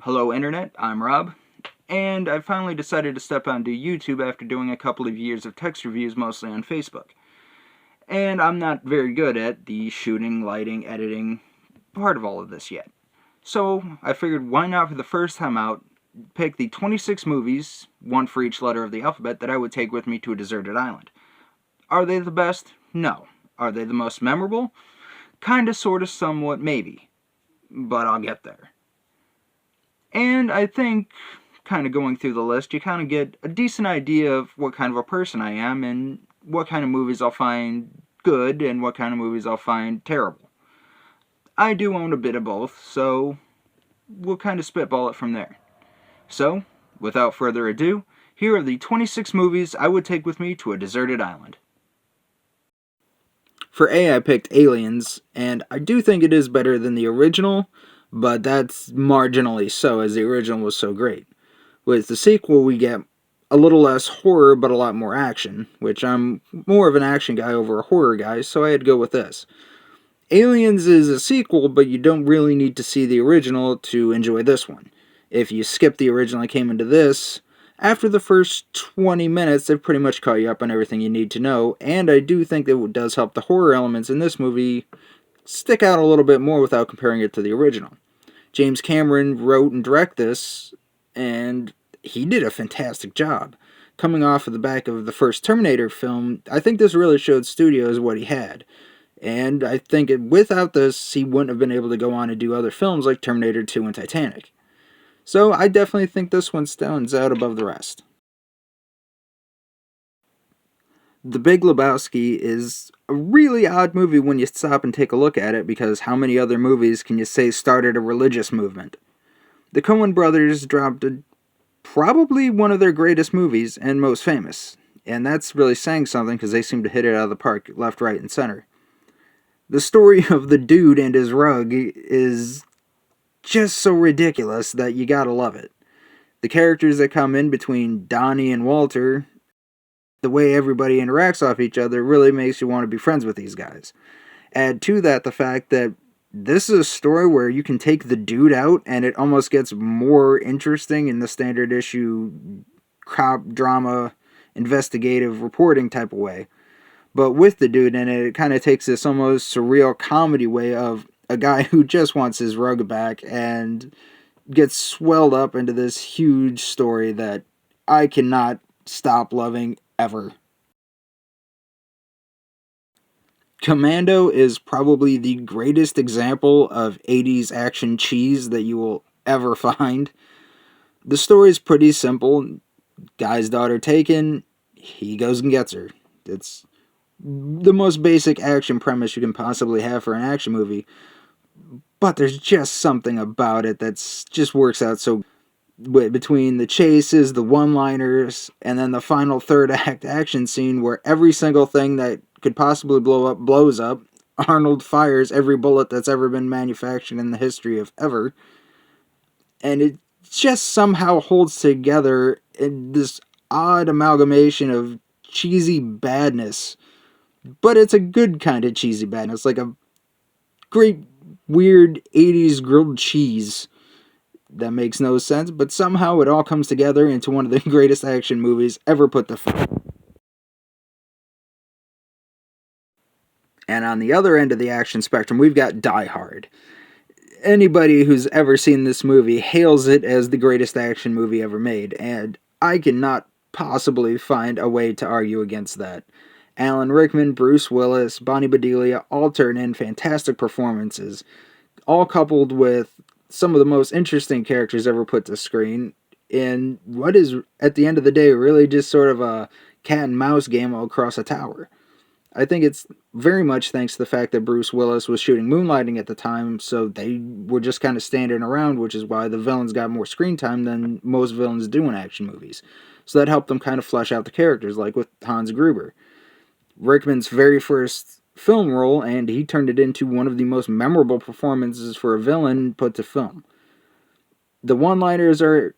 Hello Internet, I'm Rob, and I finally decided to step onto YouTube after doing a couple of years of text reviews mostly on Facebook. And I'm not very good at the shooting, lighting, editing part of all of this yet. So I figured why not for the first time out, pick the 26 movies, one for each letter of the alphabet, that I would take with me to a deserted island. Are they the best? No. Are they the most memorable? Kinda, sorta, somewhat, maybe. But I'll get there. And I think, kind of going through the list, you kind of get a decent idea of what kind of a person I am and what kind of movies I'll find good and what kind of movies I'll find terrible. I do own a bit of both, so we'll kind of spitball it from there. So, without further ado, here are the 26 movies I would take with me to a deserted island. For A, I picked Aliens, and I do think it is better than the original, but that's marginally so, as the original was so great. With the sequel, we get a little less horror, but a lot more action, which I'm more of an action guy over a horror guy, so I had to go with this. Aliens is a sequel, but you don't really need to see the original to enjoy this one. If you skip the original and came into this, after the first 20 minutes, they've pretty much caught you up on everything you need to know, and I do think that it does help the horror elements in this movie stick out a little bit more without comparing it to the original. James Cameron wrote and directed this, and he did a fantastic job. Coming off of the back of the first Terminator film, I think this really showed studios what he had. And I think without this, he wouldn't have been able to go on and do other films like Terminator 2 and Titanic. So I definitely think this one stands out above the rest. The Big Lebowski is a really odd movie when you stop and take a look at it, because how many other movies can you say started a religious movement? The Coen brothers dropped probably one of their greatest movies and most famous, and that's really saying something because they seem to hit it out of the park left, right, and center. The story of the dude and his rug is just so ridiculous that you gotta love it. The characters that come in between Donnie and Walter, the way everybody interacts off each other, really makes you want to be friends with these guys. Add to that the fact that this is a story where you can take the dude out and it almost gets more interesting in the standard issue cop drama investigative reporting type of way. But with the dude in it, it kind of takes this almost surreal comedy way of a guy who just wants his rug back and gets swelled up into this huge story that I cannot stop loving ever. Commando is probably the greatest example of 80s action cheese that you will ever find. The story is pretty simple. Guy's daughter taken, he goes and gets her. It's the most basic action premise you can possibly have for an action movie, but there's just something about it that's just works out so between the chases, the one-liners, and then the final third act action scene where every single thing that could possibly blow up blows up. Arnold fires every bullet that's ever been manufactured in the history of ever, and it just somehow holds together in this odd amalgamation of cheesy badness. But it's a good kind of cheesy badness, like a great weird 80s grilled cheese that makes no sense, but somehow it all comes together into one of the greatest action movies ever put to film. And on the other end of the action spectrum, we've got Die Hard. Anybody who's ever seen this movie hails it as the greatest action movie ever made, and I cannot possibly find a way to argue against that. Alan Rickman, Bruce Willis, Bonnie Bedelia all turn in fantastic performances, all coupled with some of the most interesting characters ever put to screen in what is, at the end of the day, really just sort of a cat and mouse game across a tower. I think it's very much thanks to the fact that Bruce Willis was shooting Moonlighting at the time, so they were just kind of standing around, which is why the villains got more screen time than most villains do in action movies. So that helped them kind of flesh out the characters, like with Hans Gruber. Rickman's very first film role, and he turned it into one of the most memorable performances for a villain put to film. The one-liners are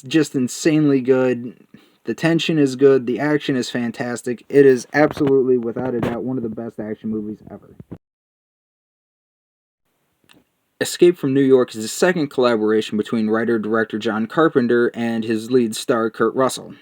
just insanely good. The tension is good. The action is fantastic. It is absolutely, without a doubt, one of the best action movies ever. Escape from New York is the second collaboration between writer-director John Carpenter and his lead star Kurt Russell.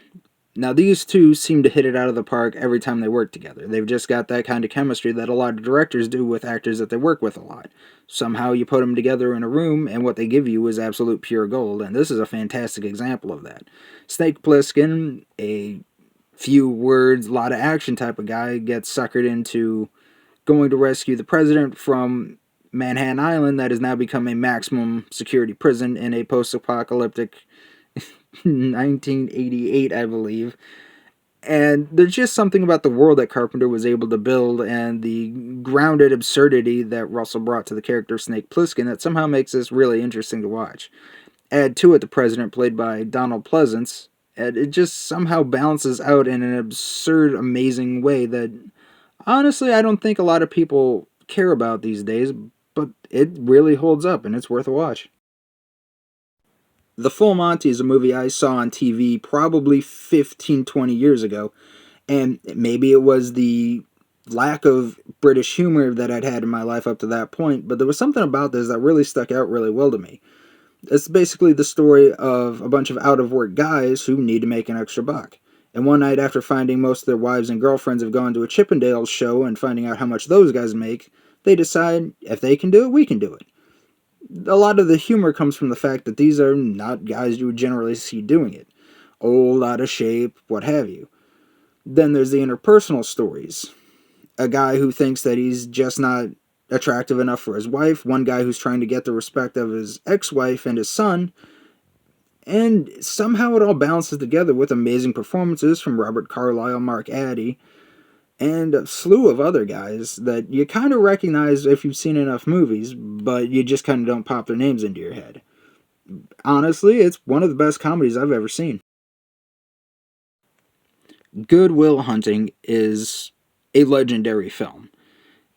Now, these two seem to hit it out of the park every time they work together. They've just got that kind of chemistry that a lot of directors do with actors that they work with a lot. Somehow you put them together in a room, and what they give you is absolute pure gold, and this is a fantastic example of that. Snake Plissken, a few words, a lot of action type of guy, gets suckered into going to rescue the president from Manhattan Island that has now become a maximum security prison in a post-apocalyptic 1988, I believe. And there's just something about the world that Carpenter was able to build and the grounded absurdity that Russell brought to the character Snake Plissken that somehow makes this really interesting to watch. Add to it the president, played by Donald Pleasance, and it just somehow balances out in an absurd, amazing way that honestly I don't think a lot of people care about these days, but it really holds up and it's worth a watch. The Full Monty is a movie I saw on TV probably 15, 20 years ago, and maybe it was the lack of British humor that I'd had in my life up to that point, but there was something about this that really stuck out really well to me. It's basically the story of a bunch of out of work guys who need to make an extra buck. And one night, after finding most of their wives and girlfriends have gone to a Chippendales show and finding out how much those guys make, they decide if they can do it, we can do it. A lot of the humor comes from the fact that these are not guys you would generally see doing it. Old, out of shape, what have you. Then there's the interpersonal stories. A guy who thinks that he's just not attractive enough for his wife, one guy who's trying to get the respect of his ex-wife and his son, and somehow it all balances together with amazing performances from Robert Carlyle, Mark Addy, and a slew of other guys that you kind of recognize if you've seen enough movies, but you just kind of don't pop their names into your head. Honestly, it's one of the best comedies I've ever seen. Good Will Hunting is a legendary film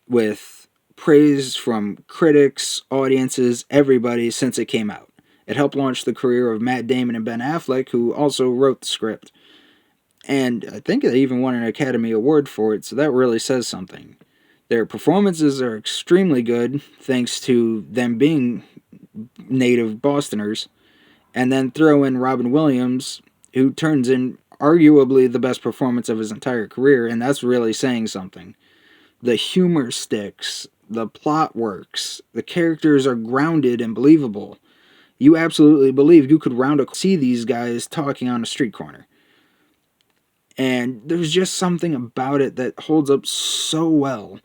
with praise from critics, audiences, everybody since it came out. It helped launch the career of Matt Damon and Ben Affleck, who also wrote the script. And I think they even won an Academy Award for it, so that really says something. Their performances are extremely good, thanks to them being native Bostoners. And then throw in Robin Williams, who turns in arguably the best performance of his entire career, and that's really saying something. The humor sticks, the plot works, the characters are grounded and believable. You absolutely believe you could see these guys talking on a street corner. And there's just something about it that holds up so well.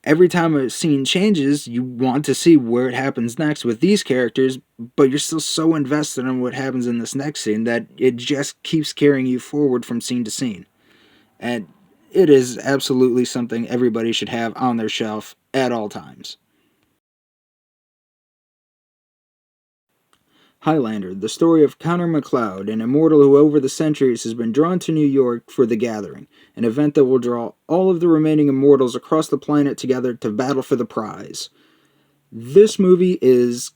Every time a scene changes, you want to see where it happens next with these characters, but you're still so invested in what happens in this next scene that it just keeps carrying you forward from scene to scene. And it is absolutely something everybody should have on their shelf at all times. Highlander, the story of Connor MacLeod, an immortal who over the centuries has been drawn to New York for the Gathering, an event that will draw all of the remaining immortals across the planet together to battle for the prize. This movie is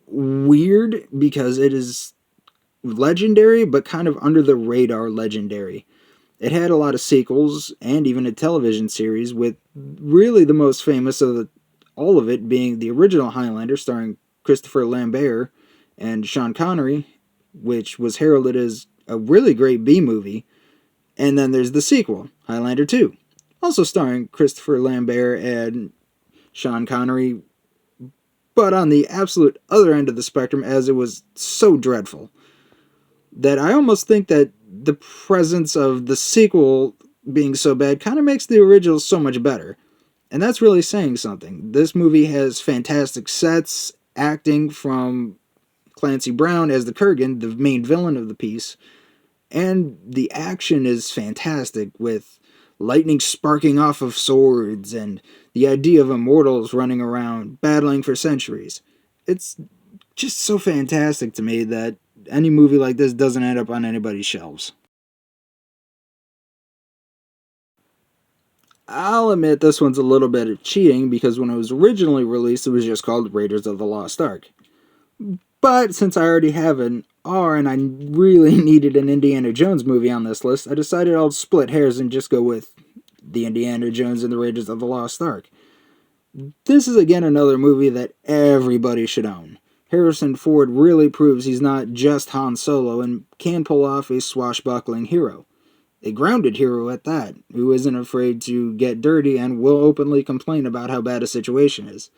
weird because it is legendary, but kind of under the radar legendary. It had a lot of sequels and even a television series, with really the most famous of all of it being the original Highlander, starring Christopher Lambert and Sean Connery, which was heralded as a really great B movie. And then there's the sequel, Highlander 2, also starring Christopher Lambert and Sean Connery, but on the absolute other end of the spectrum, as it was so dreadful that I almost think that the presence of the sequel being so bad kind of makes the original so much better. And that's really saying something. This movie has fantastic sets, acting from Clancy Brown as the Kurgan, the main villain of the piece, and the action is fantastic with lightning sparking off of swords and the idea of immortals running around battling for centuries. It's just so fantastic to me that any movie like this doesn't end up on anybody's shelves. I'll admit this one's a little bit of cheating because when it was originally released it was just called Raiders of the Lost Ark. But since I already have an R and I really needed an Indiana Jones movie on this list, I decided I'll split hairs and just go with the Indiana Jones and the Raiders of the Lost Ark. This is again another movie that everybody should own. Harrison Ford really proves he's not just Han Solo and can pull off a swashbuckling hero. A grounded hero at that, who isn't afraid to get dirty and will openly complain about how bad a situation is.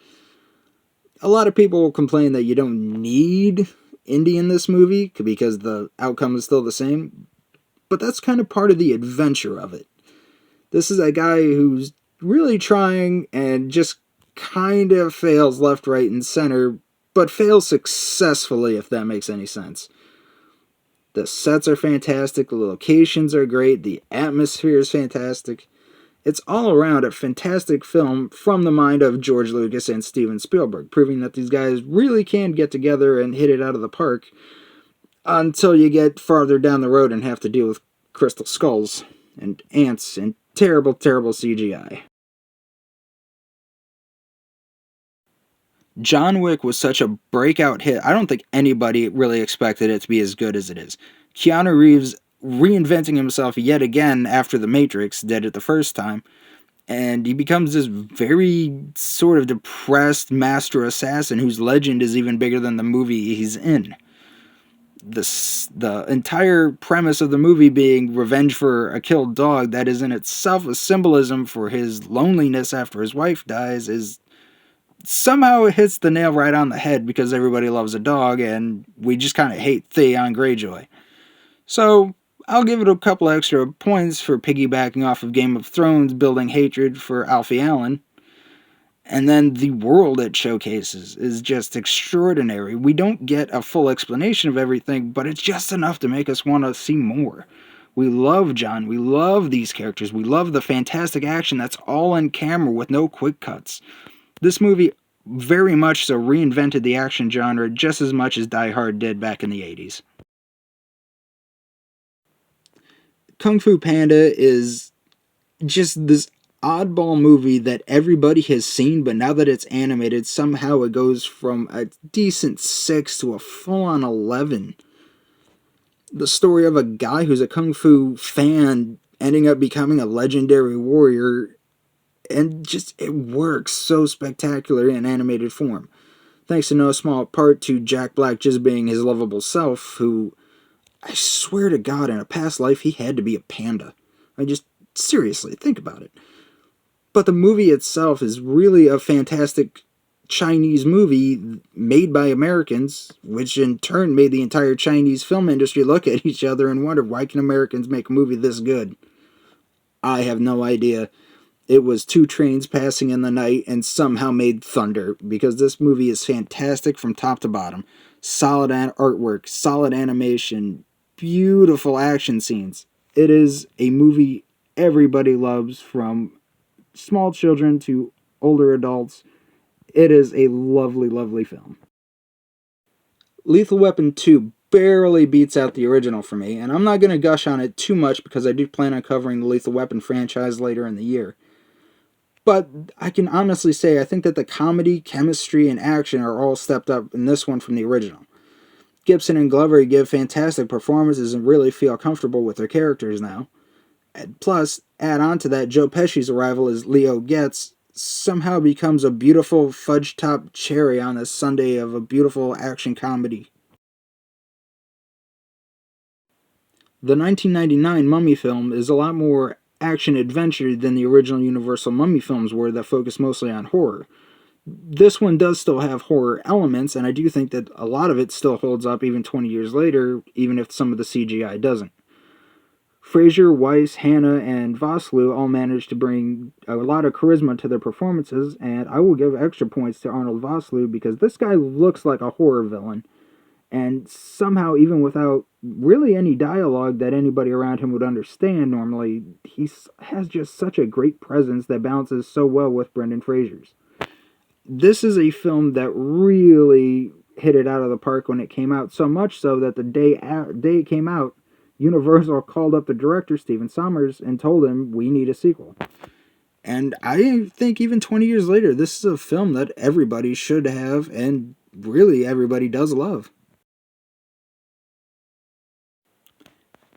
A lot of people will complain that you don't need Indy in this movie because the outcome is still the same, but that's kind of part of the adventure of it. This is a guy who's really trying and just kind of fails left, right, and center, but fails successfully, if that makes any sense. The sets are fantastic, the locations are great, the atmosphere is fantastic. It's all around a fantastic film from the mind of George Lucas and Steven Spielberg, proving that these guys really can get together and hit it out of the park until you get farther down the road and have to deal with crystal skulls and ants and terrible, terrible CGI. John Wick was such a breakout hit. I don't think anybody really expected it to be as good as it is. Keanu Reeves reinventing himself yet again after The Matrix did it the first time, and he becomes this very sort of depressed master assassin whose legend is even bigger than the movie he's in. The entire premise of the movie being revenge for a killed dog that is in itself a symbolism for his loneliness after his wife dies is somehow it hits the nail right on the head because everybody loves a dog and we just kind of hate Theon Greyjoy. So I'll give it a couple extra points for piggybacking off of Game of Thrones, building hatred for Alfie Allen. And then the world it showcases is just extraordinary. We don't get a full explanation of everything, but it's just enough to make us want to see more. We love John. We love these characters. We love the fantastic action that's all on camera with no quick cuts. This movie very much so reinvented the action genre just as much as Die Hard did back in the 80s. Kung Fu Panda is just this oddball movie that everybody has seen, but now that it's animated, somehow it goes from a decent 6 to a full-on 11. The story of a guy who's a Kung Fu fan ending up becoming a legendary warrior, and just it works so spectacular in animated form. Thanks in no small part to Jack Black just being his lovable self, who, I swear to God, in a past life he had to be a panda. Seriously, think about it. But the movie itself is really a fantastic Chinese movie made by Americans, which in turn made the entire Chinese film industry look at each other and wonder, why can Americans make a movie this good? I have no idea. It was two trains passing in the night and somehow made thunder, because this movie is fantastic from top to bottom. Solid artwork, solid animation, beautiful action scenes. It is a movie everybody loves, from small children to older adults. It is a lovely, lovely film. Lethal Weapon 2 barely beats out the original for me, and I'm not going to gush on it too much because I do plan on covering the Lethal Weapon franchise later in the year. But I can honestly say I think that the comedy, chemistry, and action are all stepped up in this one from the original. Gibson and Glover give fantastic performances and really feel comfortable with their characters now. And plus, add on to that, Joe Pesci's arrival as Leo Getz somehow becomes a beautiful fudge-top cherry on this sundae of a beautiful action comedy. The 1999 Mummy film is a lot more action-adventure than the original Universal Mummy films were that focused mostly on horror. This one does still have horror elements, and I do think that a lot of it still holds up even 20 years later, even if some of the CGI doesn't. Fraser, Weiss, Hanna, and Vosloo all managed to bring a lot of charisma to their performances, and I will give extra points to Arnold Vosloo because this guy looks like a horror villain. And somehow, even without really any dialogue that anybody around him would understand normally, he has just such a great presence that balances so well with Brendan Fraser's. This is a film that really hit it out of the park when it came out, so much so that the day it came out, Universal called up the director, Stephen Sommers, and told him, we need a sequel. And I think even 20 years later, this is a film that everybody should have, and really everybody does love.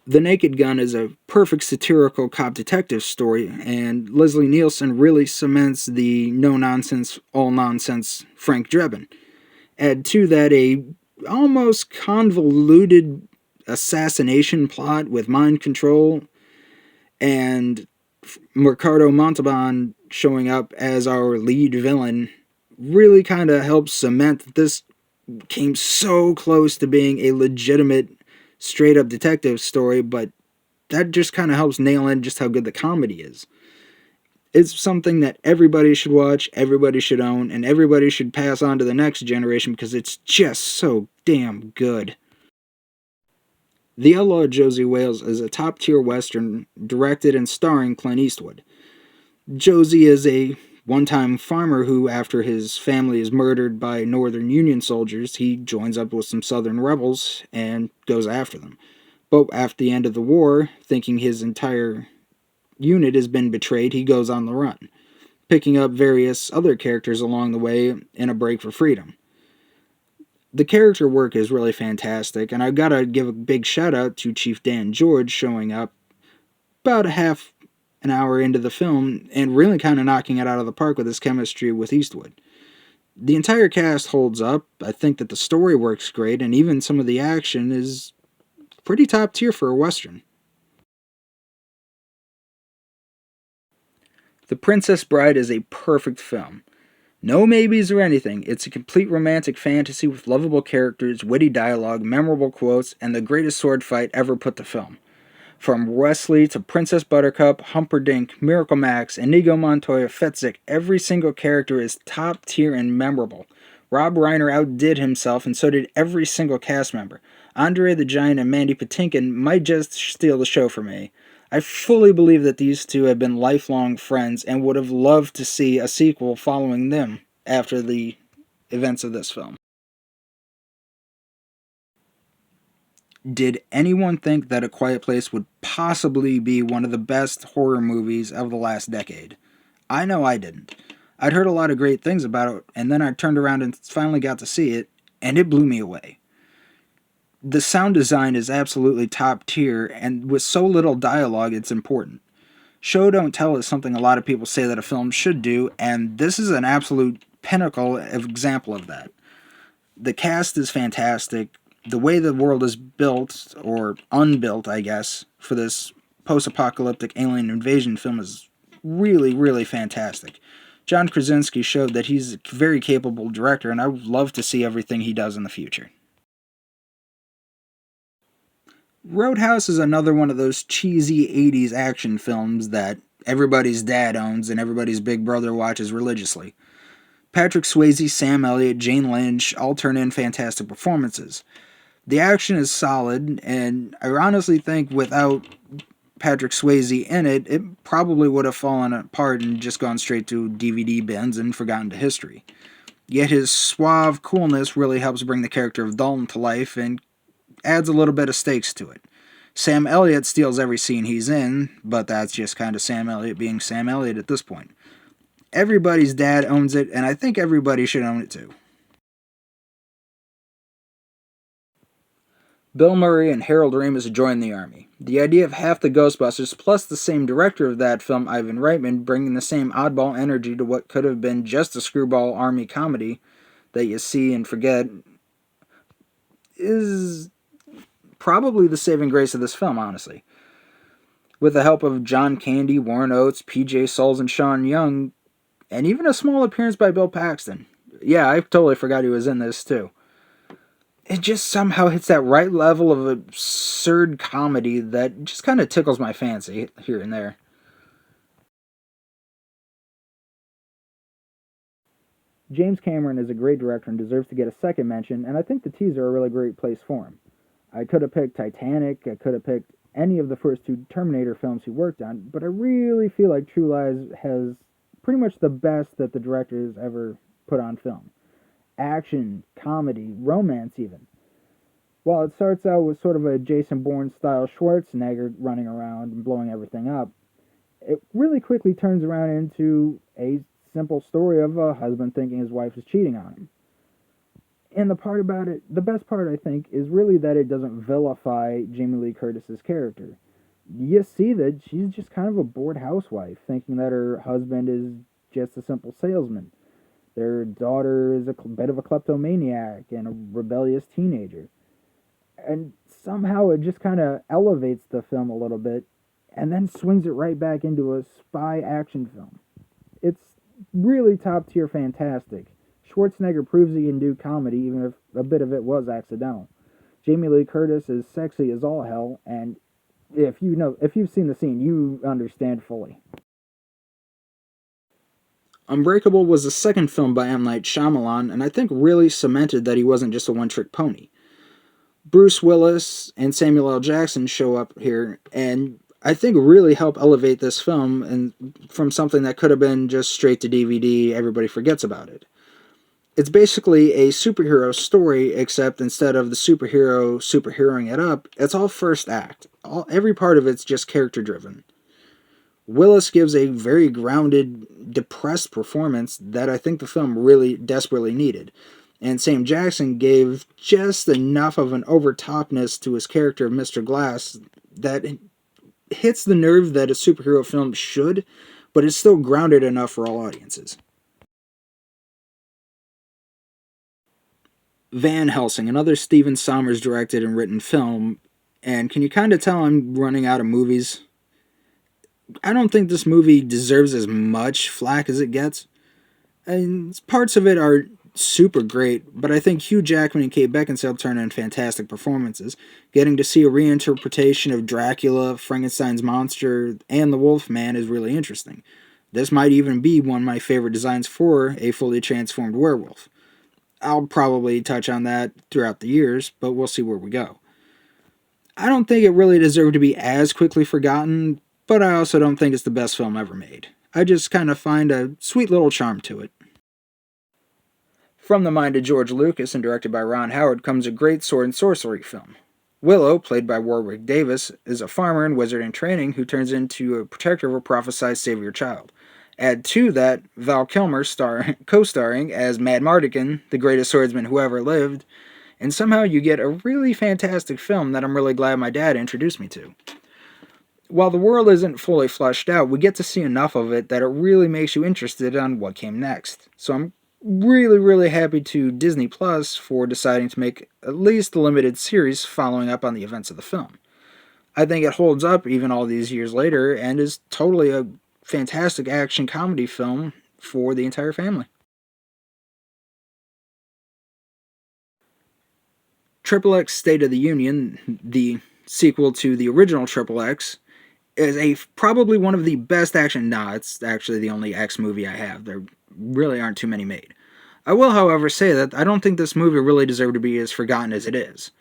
The Naked Gun is a perfect satirical cop detective story, and Leslie Nielsen really cements the no nonsense, all nonsense Frank Drebin. Add to that a almost convoluted assassination plot with mind control and Mercado Montalban showing up as our lead villain really kind of helps cement that this came so close to being a legitimate straight up detective story, but that just kind of helps nail in just how good the comedy is. It's something that everybody should watch, everybody should own, and everybody should pass on to the next generation because it's just so damn good. The Outlaw Josie Wales is a top tier western directed and starring Clint Eastwood. Josie is a one time farmer who, after his family is murdered by Northern Union soldiers, he joins up with some Southern rebels and goes after them. But after the end of the war, thinking his entire unit has been betrayed, he goes on the run, picking up various other characters along the way in a break for freedom. The character work is really fantastic, and I've got to give a big shout out to Chief Dan George showing up about a half an hour into the film and really kind of knocking it out of the park with his chemistry with Eastwood. The entire cast holds up. I think that the story works great, and even some of the action is pretty top tier for a Western. The Princess Bride is a perfect film. No maybes or anything. It's a complete romantic fantasy with lovable characters, witty dialogue, memorable quotes, and the greatest sword fight ever put to film. From Wesley to Princess Buttercup, Humperdinck, Miracle Max, Inigo Montoya, Fetzik, every single character is top tier and memorable. Rob Reiner outdid himself, and so did every single cast member. Andre the Giant and Mandy Patinkin might just steal the show for me. I fully believe that these two have been lifelong friends and would have loved to see a sequel following them after the events of this film. Did anyone think that A Quiet Place would possibly be one of the best horror movies of the last decade? I know I didn't. I'd heard a lot of great things about it, and then I turned around and finally got to see it, and it blew me away. The sound design is absolutely top tier, and with so little dialogue, it's important. Show don't tell is something a lot of people say that a film should do, and this is an absolute pinnacle example of that. The cast is fantastic. The way the world is built, or unbuilt, I guess, for this post apocalyptic alien invasion film is really, really fantastic. John Krasinski showed that he's a very capable director, and I would love to see everything he does in the future. Roadhouse is another one of those cheesy 80s action films that everybody's dad owns and everybody's big brother watches religiously. Patrick Swayze, Sam Elliott, Jane Lynch all turn in fantastic performances. The action is solid, and I honestly think without Patrick Swayze in it, it probably would have fallen apart and just gone straight to DVD bins and forgotten to history. Yet his suave coolness really helps bring the character of Dalton to life and adds a little bit of stakes to it. Sam Elliott steals every scene he's in, but that's just kind of Sam Elliott being Sam Elliott at this point. Everybody's dad owns it, and I think everybody should own it too. Bill Murray and Harold Ramis joined the Army. The idea of half the Ghostbusters plus the same director of that film, Ivan Reitman, bringing the same oddball energy to what could have been just a screwball Army comedy that you see and forget is probably the saving grace of this film, honestly. With the help of John Candy, Warren Oates, PJ Souls, and Sean Young, and even a small appearance by Bill Paxton. Yeah, I totally forgot he was in this too. It just somehow hits that right level of absurd comedy that just kind of tickles my fancy here and there. James Cameron is a great director and deserves to get a second mention, and I think the teaser a really great place for him. I could have picked Titanic, I could have picked any of the first two Terminator films he worked on, but I really feel like True Lies has pretty much the best that the director has ever put on film. Action, comedy, romance, even. While it starts out with sort of a Jason Bourne style Schwarzenegger running around and blowing everything up, it really quickly turns around into a simple story of a husband thinking his wife is cheating on him. And the best part, I think, is really that it doesn't vilify Jamie Lee Curtis's character. You see that she's just kind of a bored housewife, thinking that her husband is just a simple salesman. Their daughter is a bit of a kleptomaniac and a rebellious teenager. And somehow it just kind of elevates the film a little bit and then swings it right back into a spy action film. It's really top tier fantastic. Schwarzenegger proves he can do comedy, even if a bit of it was accidental. Jamie Lee Curtis is sexy as all hell, and if you've seen the scene, you understand fully. Unbreakable was the second film by M. Night Shyamalan, and I think really cemented that he wasn't just a one-trick pony. Bruce Willis and Samuel L. Jackson show up here, and I think really help elevate this film and from something that could have been just straight to DVD, everybody forgets about it. It's basically a superhero story, except instead of the superheroing it up, it's all first act. Every part of it's just character driven. Willis gives a very grounded, depressed performance that I think the film really desperately needed. And Sam Jackson gave just enough of an overtopness to his character of Mr. Glass that hits the nerve that a superhero film should, but is still grounded enough for all audiences. Van Helsing, another Stephen Sommers directed and written film, and can you kind of tell I'm running out of movies? I don't think this movie deserves as much flack as it gets. And parts of it are super great, but I think Hugh Jackman and Kate Beckinsale turn in fantastic performances. Getting to see a reinterpretation of Dracula, Frankenstein's monster, and the Wolfman is really interesting. This might even be one of my favorite designs for a fully transformed werewolf. I'll probably touch on that throughout the years, but we'll see where we go. I don't think it really deserved to be as quickly forgotten, but I also don't think it's the best film ever made. I just kind of find a sweet little charm to it. From the mind of George Lucas and directed by Ron Howard comes a great sword and sorcery film. Willow, played by Warwick Davis, is a farmer and wizard in training who turns into a protector of a prophesied savior child. Add to that Val Kilmer co-starring as Mad Mardigan, the greatest swordsman who ever lived, and somehow you get a really fantastic film that I'm really glad my dad introduced me to. While the world isn't fully fleshed out, we get to see enough of it that it really makes you interested on what came next. So I'm really happy to Disney Plus for deciding to make at least a limited series following up on the events of the film. I think it holds up even all these years later and is totally a fantastic action comedy film for the entire family. Triple X State of the Union, the sequel to the original Triple X, is probably one of the best action. Nah, it's actually the only X movie I have. There really aren't too many made. I will, however, say that I don't think this movie really deserved to be as forgotten as it is.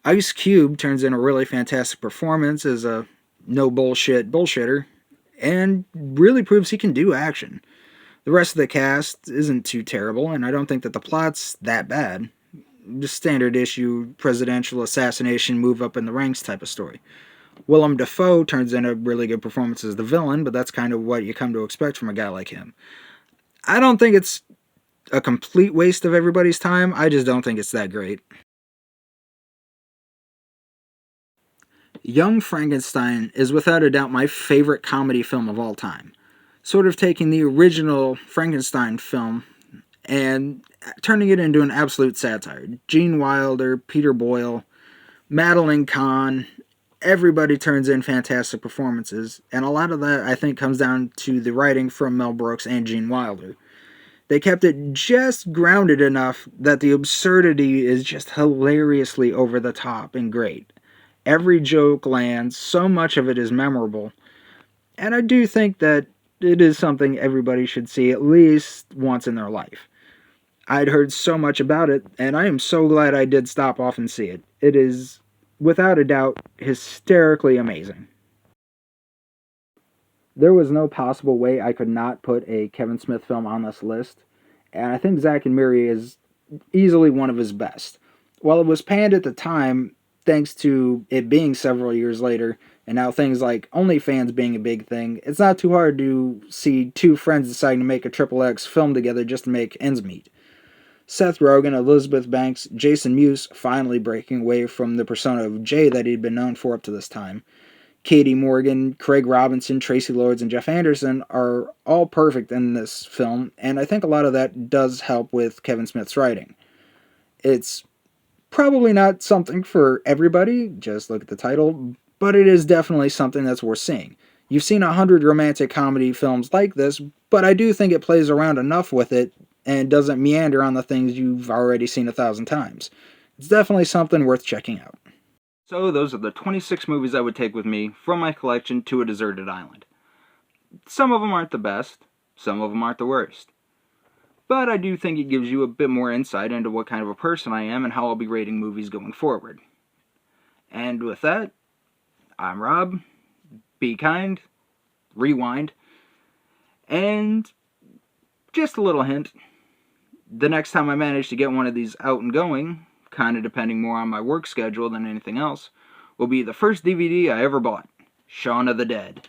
Ice Cube turns in a really fantastic performance as a no bullshit bullshitter, and really proves he can do action. The rest of the cast isn't too terrible, and I don't think that the plot's that bad. Just standard issue presidential assassination move up in the ranks type of story. Willem Dafoe turns in a really good performance as the villain, but that's kind of what you come to expect from a guy like him. I don't think it's a complete waste of everybody's time, I just don't think it's that great. Young Frankenstein is without a doubt my favorite comedy film of all time. Sort of taking the original Frankenstein film and turning it into an absolute satire. Gene Wilder, Peter Boyle, Madeline Kahn, everybody turns in fantastic performances, and a lot of that I think comes down to the writing from Mel Brooks and Gene Wilder. They kept it just grounded enough that the absurdity is just hilariously over the top and great. Every joke lands, so much of it is memorable, and I do think that it is something everybody should see at least once in their life. I'd heard so much about it, and I am so glad I did stop off and see it. It is, without a doubt, hysterically amazing. There was no possible way I could not put a Kevin Smith film on this list, and I think Zack and Miri is easily one of his best. While it was panned at the time, thanks to it being several years later, and now things like OnlyFans being a big thing, it's not too hard to see two friends deciding to make a Triple X film together just to make ends meet. Seth Rogen, Elizabeth Banks, Jason Mewes finally breaking away from the persona of Jay that he'd been known for up to this time. Katie Morgan, Craig Robinson, Tracy Lords, and Jeff Anderson are all perfect in this film, and I think a lot of that does help with Kevin Smith's writing. It's probably not something for everybody, just look at the title, but it is definitely something that's worth seeing. You've seen 100 romantic comedy films like this, but I do think it plays around enough with it and doesn't meander on the things you've already seen 1,000 times. It's definitely something worth checking out. So those are the 26 movies I would take with me from my collection to a deserted island. Some of them aren't the best, some of them aren't the worst. But I do think it gives you a bit more insight into what kind of a person I am and how I'll be rating movies going forward. And with that, I'm Rob. Be kind. Rewind. And just a little hint. The next time I manage to get one of these out and going, kind of depending more on my work schedule than anything else, will be the first DVD I ever bought, Shaun of the Dead.